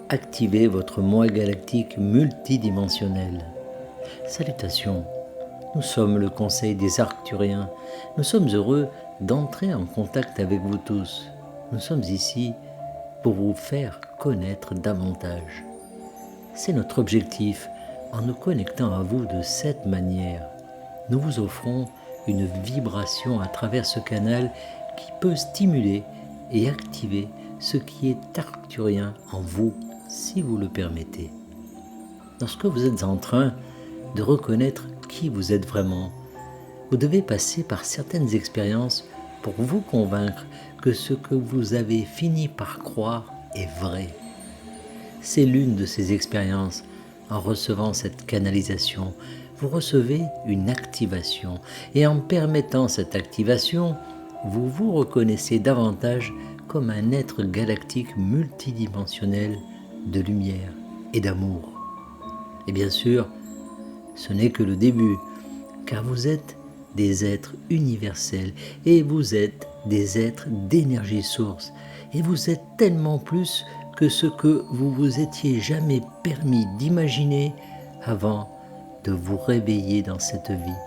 activer votre moi galactique multidimensionnel. Salutations, nous sommes le Conseil des Arcturiens. Nous sommes heureux d'entrer en contact avec vous tous. Nous sommes ici pour vous faire connaître davantage. C'est notre objectif en nous connectant à vous de cette manière. Nous vous offrons une vibration à travers ce canal qui peut stimuler et activer ce qui est arcturien en vous, si vous le permettez. Lorsque vous êtes en train de reconnaître qui vous êtes vraiment, vous devez passer par certaines expériences pour vous convaincre que ce que vous avez fini par croire est vrai. C'est l'une de ces expériences. En recevant cette canalisation, vous recevez une activation et en permettant cette activation, vous vous reconnaissez davantage comme un être galactique multidimensionnel de lumière et d'amour. Et bien sûr, ce n'est que le début, car vous êtes des êtres universels et vous êtes des êtres d'énergie source et vous êtes tellement plus que ce que vous vous étiez jamais permis d'imaginer avant de vous réveiller dans cette vie.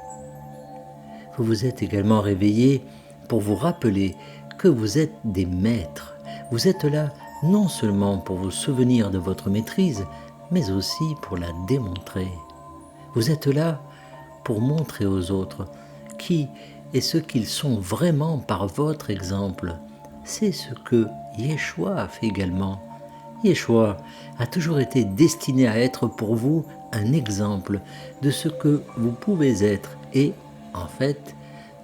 Vous vous êtes également réveillé pour vous rappeler que vous êtes des maîtres. Vous êtes là non seulement pour vous souvenir de votre maîtrise, mais aussi pour la démontrer. Vous êtes là pour montrer aux autres qui et ce qu'ils sont vraiment par votre exemple. C'est ce que Yeshua a fait également. Yeshua a toujours été destiné à être pour vous un exemple de ce que vous pouvez être et, en fait,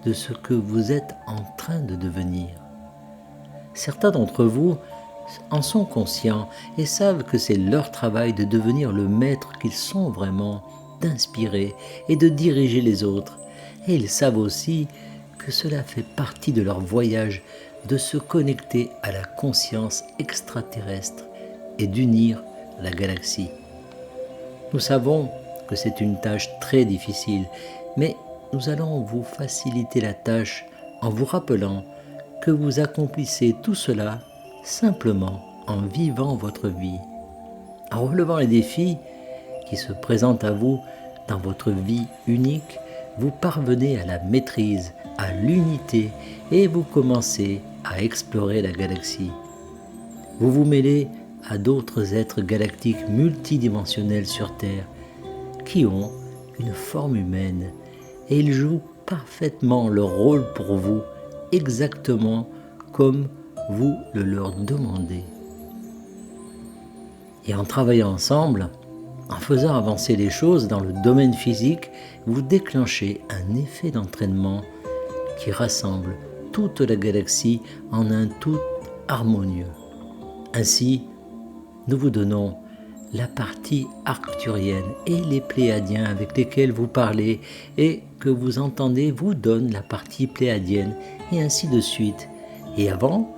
de ce que vous êtes en train de devenir. Certains d'entre vous en sont conscients et savent que c'est leur travail de devenir le maître qu'ils sont vraiment, d'inspirer et de diriger les autres. Et ils savent aussi que cela fait partie de leur voyage de se connecter à la conscience extraterrestre et d'unir la galaxie. Nous savons que c'est une tâche très difficile, mais nous allons vous faciliter la tâche en vous rappelant que vous accomplissez tout cela simplement en vivant votre vie, en relevant les défis qui se présentent à vous dans votre vie unique. Vous parvenez à la maîtrise, à l'unité et vous commencez à explorer la galaxie. Vous vous mêlez à d'autres êtres galactiques multidimensionnels sur Terre qui ont une forme humaine et ils jouent parfaitement leur rôle pour vous exactement comme vous le leur demandez. Et en travaillant ensemble, en faisant avancer les choses dans le domaine physique, vous déclenchez un effet d'entraînement qui rassemble toute la galaxie en un tout harmonieux. Ainsi, nous vous donnons la partie arcturienne et les pléiadiens avec lesquels vous parlez et que vous entendez vous donnent la partie pléiadienne et ainsi de suite. Et avant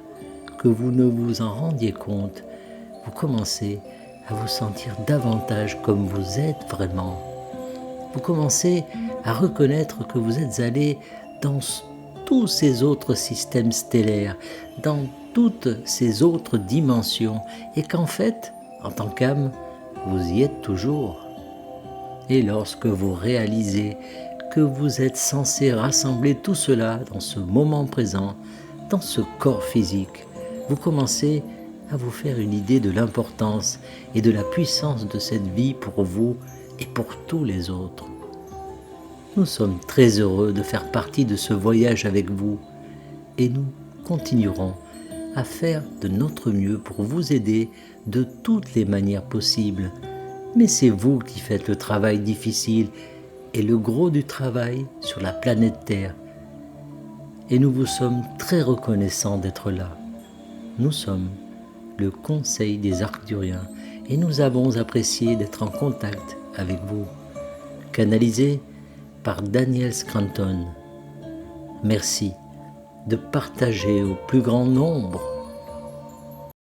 que vous ne vous en rendiez compte, vous commencez à vous sentir davantage comme vous êtes vraiment. Vous commencez à reconnaître que vous êtes allé dans tous ces autres systèmes stellaires, dans toutes ces autres dimensions, et qu'en fait, en tant qu'âme, vous y êtes toujours. Et lorsque vous réalisez que vous êtes censé rassembler tout cela dans ce moment présent, dans ce corps physique, vous commencez à vous faire une idée de l'importance et de la puissance de cette vie pour vous et pour tous les autres. Nous sommes très heureux de faire partie de ce voyage avec vous et nous continuerons à faire de notre mieux pour vous aider de toutes les manières possibles. Mais c'est vous qui faites le travail difficile et le gros du travail sur la planète Terre. Et nous vous sommes très reconnaissants d'être là. Nous sommes le Conseil des Arcturiens et nous avons apprécié d'être en contact avec vous. Canalisé par Daniel Scranton. Merci de partager au plus grand nombre